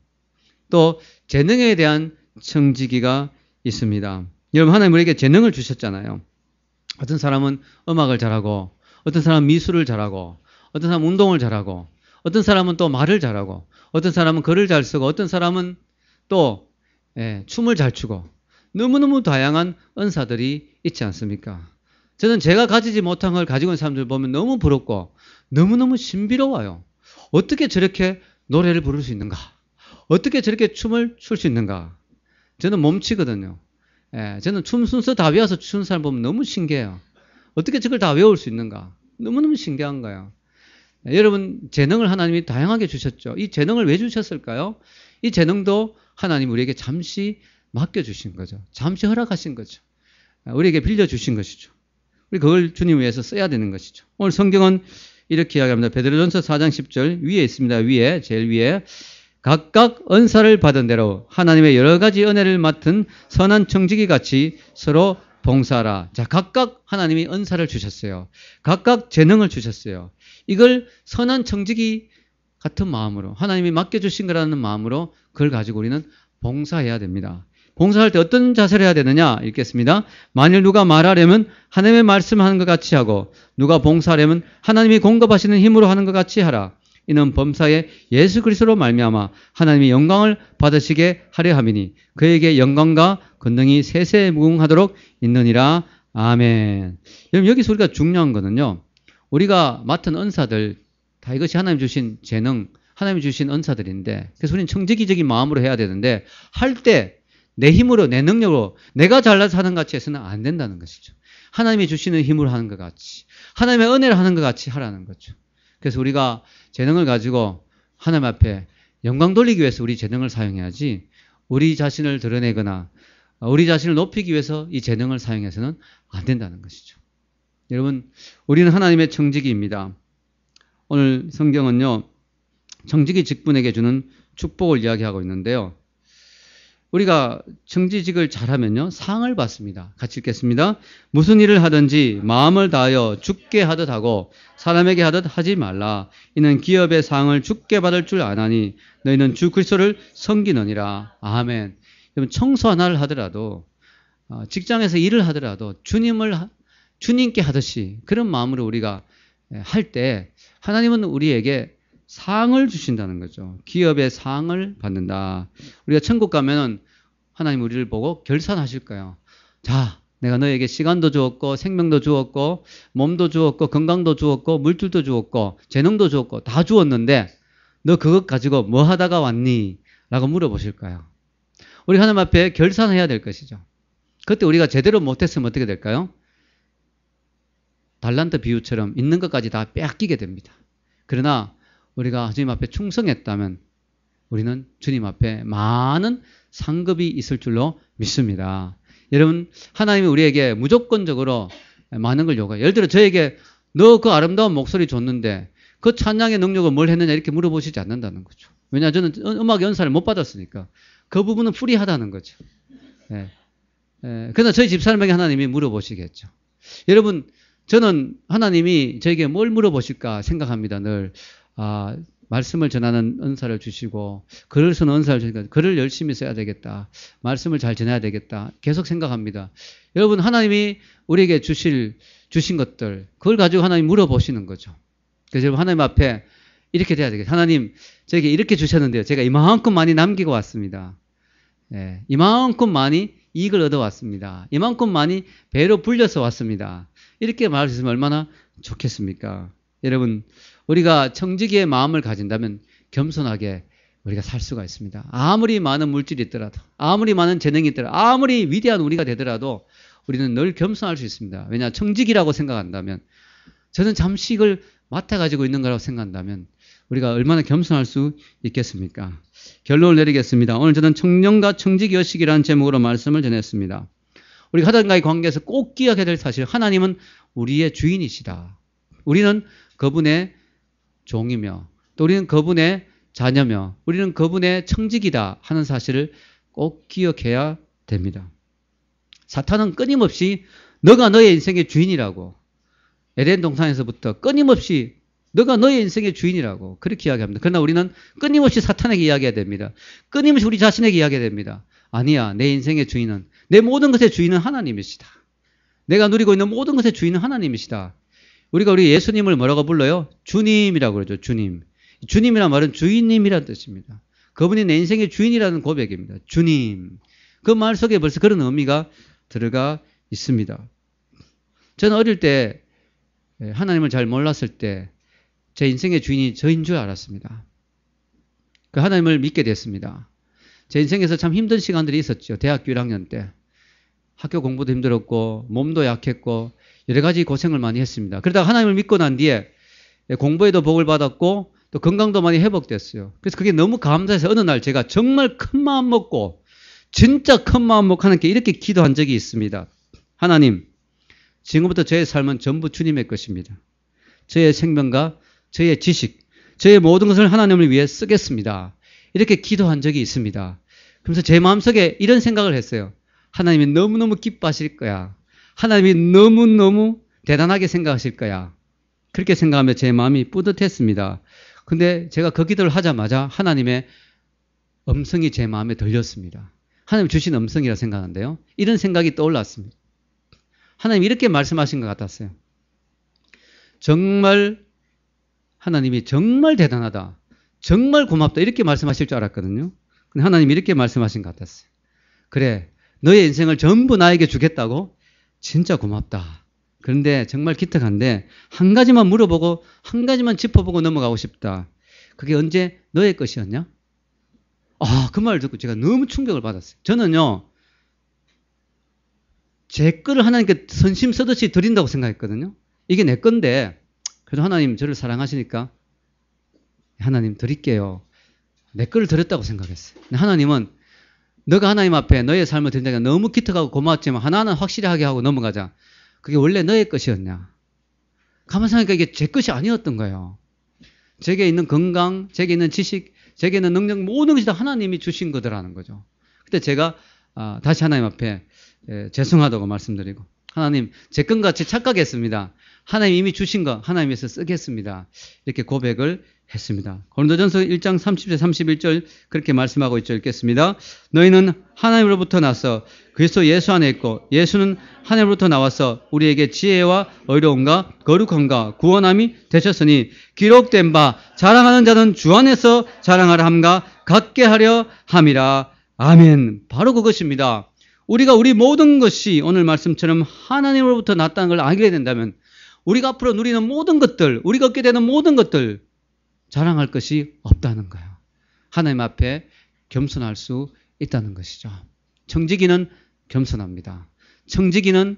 또 재능에 대한 청지기가 있습니다. 여러분, 하나님 우리에게 재능을 주셨잖아요. 어떤 사람은 음악을 잘하고, 어떤 사람은 미술을 잘하고, 어떤 사람은 운동을 잘하고, 어떤 사람은 또 말을 잘하고, 어떤 사람은 글을 잘 쓰고, 어떤 사람은 또 춤을 잘 추고, 너무너무 다양한 은사들이 있지 않습니까? 저는 제가 가지지 못한 걸 가지고 있는 사람들 보면 너무 부럽고 너무너무 신비로워요. 어떻게 저렇게 노래를 부를 수 있는가? 어떻게 저렇게 춤을 출 수 있는가? 저는 몸치거든요. 저는 춤 순서 다 외워서 추는 사람 보면 너무 신기해요. 어떻게 저걸 다 외울 수 있는가? 너무너무 신기한 거예요. 여러분, 재능을 하나님이 다양하게 주셨죠. 이 재능을 왜 주셨을까요? 이 재능도 하나님 우리에게 잠시 맡겨주신 거죠. 잠시 허락하신 거죠. 우리에게 빌려주신 것이죠. 우리 그걸 주님 위해서 써야 되는 것이죠. 오늘 성경은 이렇게 이야기합니다. 베드로전서 4장 10절 위에 있습니다. 위에, 제일 위에. 각각 은사를 받은 대로 하나님의 여러 가지 은혜를 맡은 선한 청지기 같이 서로 봉사하라. 자, 각각 하나님이 은사를 주셨어요. 각각 재능을 주셨어요. 이걸 선한 청지기 같은 마음으로 하나님이 맡겨주신 거라는 마음으로 그걸 가지고 우리는 봉사해야 됩니다. 봉사할 때 어떤 자세를 해야 되느냐 읽겠습니다. 만일 누가 말하려면 하나님의 말씀하는 것 같이 하고 누가 봉사하려면 하나님이 공급하시는 힘으로 하는 것 같이 하라. 이는 범사에 예수 그리스도로 말미암아 하나님이 영광을 받으시게 하려 함이니 그에게 영광과 권능이 세세 무궁하도록 있느니라. 아멘. 여러분, 여기서 우리가 중요한 거는요. 우리가 맡은 은사들 다 이것이 하나님 주신 재능, 하나님 주신 은사들인데 그래서 우리는 청지기적인 마음으로 해야 되는데 할 때 내 힘으로 내 능력으로 내가 잘나서 하는 것 같이 해서는 안 된다는 것이죠. 하나님이 주시는 힘으로 하는 것 같이 하나님의 은혜를 하는 것 같이 하라는 거죠. 그래서 우리가 재능을 가지고 하나님 앞에 영광 돌리기 위해서 우리 재능을 사용해야지 우리 자신을 드러내거나 우리 자신을 높이기 위해서 이 재능을 사용해서는 안 된다는 것이죠. 여러분, 우리는 하나님의 청지기입니다. 오늘 성경은요, 청지기 직분에게 주는 축복을 이야기하고 있는데요. 우리가 청지직을 잘하면요, 상을 받습니다. 같이 읽겠습니다. 무슨 일을 하든지 마음을 다하여 주께 하듯 하고 사람에게 하듯 하지 말라. 이는 기업의 상을 주께 받을 줄 아나니 너희는 주 그리스도를 섬기느니라. 아멘. 여러분, 청소 하나를 하더라도 직장에서 일을 하더라도 주님께 하듯이 그런 마음으로 우리가 할 때 하나님은 우리에게 상을 주신다는 거죠. 기업의 상을 받는다. 우리가 천국 가면은 하나님 우리를 보고 결산하실 거예요. 자, 내가 너에게 시간도 주었고 생명도 주었고 몸도 주었고 건강도 주었고 물질도 주었고 재능도 주었고 다 주었는데 너 그것 가지고 뭐 하다가 왔니? 라고 물어보실 거예요. 우리 하나님 앞에 결산해야 될 것이죠. 그때 우리가 제대로 못했으면 어떻게 될까요? 달란트 비유처럼 있는 것까지 다 빼앗기게 됩니다. 그러나 우리가 주님 앞에 충성했다면 우리는 주님 앞에 많은 상급이 있을 줄로 믿습니다. 여러분, 하나님이 우리에게 무조건적으로 많은 걸 요구해요. 예를 들어 저에게 너 그 아름다운 목소리 줬는데 그 찬양의 능력은 뭘 했느냐 이렇게 물어보시지 않는다는 거죠. 왜냐 저는 음악 연사를 못 받았으니까 그 부분은 프리하다는 거죠. 예. 그러나 저희 집사람에게 하나님이 물어보시겠죠. 여러분 저는 하나님이 저에게 뭘 물어보실까 생각합니다. 늘 말씀을 전하는 은사를 주시고 글을 쓰는 은사를 주시니까 글을 열심히 써야 되겠다. 말씀을 잘 전해야 되겠다. 계속 생각합니다. 여러분 하나님이 우리에게 주신 것들 그걸 가지고 하나님 물어보시는 거죠. 그래서 여러분 하나님 앞에 이렇게 돼야 되겠다. 하나님 저에게 이렇게 주셨는데요. 제가 이만큼 많이 남기고 왔습니다. 예, 이만큼 많이 이익을 얻어왔습니다. 이만큼 많이 배로 불려서 왔습니다. 이렇게 말할 수 있으면 얼마나 좋겠습니까? 여러분 우리가 청지기의 마음을 가진다면 겸손하게 우리가 살 수가 있습니다. 아무리 많은 물질이 있더라도 아무리 많은 재능이 있더라도 아무리 위대한 우리가 되더라도 우리는 늘 겸손할 수 있습니다. 왜냐 청지기라고 생각한다면 저는 잠시 이걸 맡아가지고 있는 거라고 생각한다면 우리가 얼마나 겸손할 수 있겠습니까? 결론을 내리겠습니다. 오늘 저는 청년과 청지기 의식이라는 제목으로 말씀을 전했습니다. 우리가 하나님과의 관계에서 꼭 기억해야 될 사실 하나님은 우리의 주인이시다. 우리는 그분의 종이며 또 우리는 그분의 자녀며 우리는 그분의 청지기다 하는 사실을 꼭 기억해야 됩니다. 사탄은 끊임없이 너가 너의 인생의 주인이라고 에덴 동산에서부터 끊임없이 너가 너의 인생의 주인이라고 그렇게 이야기합니다. 그러나 우리는 끊임없이 사탄에게 이야기해야 됩니다. 끊임없이 우리 자신에게 이야기해야 됩니다. 아니야, 내 인생의 주인은 내 모든 것의 주인은 하나님이시다. 내가 누리고 있는 모든 것의 주인은 하나님이시다. 우리가 우리 예수님을 뭐라고 불러요? 주님이라고 그러죠. 주님. 주님이란 말은 주인님이라는 뜻입니다. 그분이 내 인생의 주인이라는 고백입니다. 주님. 그 말 속에 벌써 그런 의미가 들어가 있습니다. 저는 어릴 때 하나님을 잘 몰랐을 때 제 인생의 주인이 저인 줄 알았습니다. 그 하나님을 믿게 됐습니다. 제 인생에서 참 힘든 시간들이 있었죠. 대학교 1학년 때. 학교 공부도 힘들었고 몸도 약했고 여러 가지 고생을 많이 했습니다. 그러다가 하나님을 믿고 난 뒤에 공부에도 복을 받았고 또 건강도 많이 회복됐어요. 그래서 그게 너무 감사해서 어느 날 제가 정말 큰 마음 먹고 진짜 큰 마음 먹고 하나님께 이렇게 기도한 적이 있습니다. 하나님, 지금부터 저의 삶은 전부 주님의 것입니다. 저의 생명과 저의 지식, 저의 모든 것을 하나님을 위해 쓰겠습니다. 이렇게 기도한 적이 있습니다. 그래서 제 마음속에 이런 생각을 했어요. 하나님이 너무너무 기뻐하실 거야. 하나님이 너무너무 대단하게 생각하실 거야. 그렇게 생각하며 제 마음이 뿌듯했습니다. 근데 제가 그 기도를 하자마자 하나님의 음성이 제 마음에 들렸습니다. 하나님 주신 음성이라 생각하는데요. 이런 생각이 떠올랐습니다. 하나님 이렇게 말씀하신 것 같았어요. 정말 하나님이 정말 대단하다. 정말 고맙다. 이렇게 말씀하실 줄 알았거든요. 근데 하나님이 이렇게 말씀하신 것 같았어요. 그래, 너의 인생을 전부 나에게 주겠다고? 진짜 고맙다. 그런데 정말 기특한데 한 가지만 물어보고 한 가지만 짚어보고 넘어가고 싶다. 그게 언제 너의 것이었냐? 그 말 듣고 제가 너무 충격을 받았어요. 저는요, 제 거를 하나님께 선심 쓰듯이 드린다고 생각했거든요. 이게 내 건데 그래도 하나님 저를 사랑하시니까 하나님 드릴게요. 내 거를 드렸다고 생각했어요. 근데 하나님은 너가 하나님 앞에 너의 삶을 드린다니까 너무 기특하고 고마웠지만 하나는 확실하게 하고 넘어가자. 그게 원래 너의 것이었냐? 가만 생각하니까 이게 제 것이 아니었던 거예요. 제게 있는 건강, 제게 있는 지식, 제게 있는 능력 모든 것이 다 하나님이 주신 거더라는 거죠. 그때 제가 다시 하나님 앞에 죄송하다고 말씀드리고 하나님 제 것같이 착각했습니다. 하나님 이미 주신 거 하나님께서 쓰겠습니다. 이렇게 고백을 했습니다. 고린도전서 1장 30절 31절 그렇게 말씀하고 있죠. 읽겠습니다. 너희는 하나님으로부터 나서 그리스도 예수 안에 있고 예수는 하나님으로부터 나와서 우리에게 지혜와 의로움과 거룩함과 구원함이 되셨으니 기록된 바 자랑하는 자는 주 안에서 자랑하라 함과 같게 하려 함이라. 아멘. 바로 그것입니다. 우리가 우리 모든 것이 오늘 말씀처럼 하나님으로부터 났다는 걸 알게 된다면 우리가 앞으로 누리는 모든 것들, 우리가 얻게 되는 모든 것들 자랑할 것이 없다는 거예요. 하나님 앞에 겸손할 수 있다는 것이죠. 청지기는 겸손합니다. 청지기는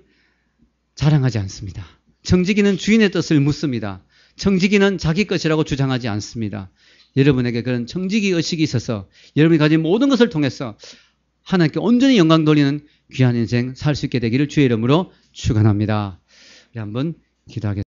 자랑하지 않습니다. 청지기는 주인의 뜻을 묻습니다. 청지기는 자기 것이라고 주장하지 않습니다. 여러분에게 그런 청지기 의식이 있어서 여러분이 가진 모든 것을 통해서 하나님께 온전히 영광 돌리는 귀한 인생 살 수 있게 되기를 주의 이름으로 축원합니다. 우리 한번 기도하겠습니다.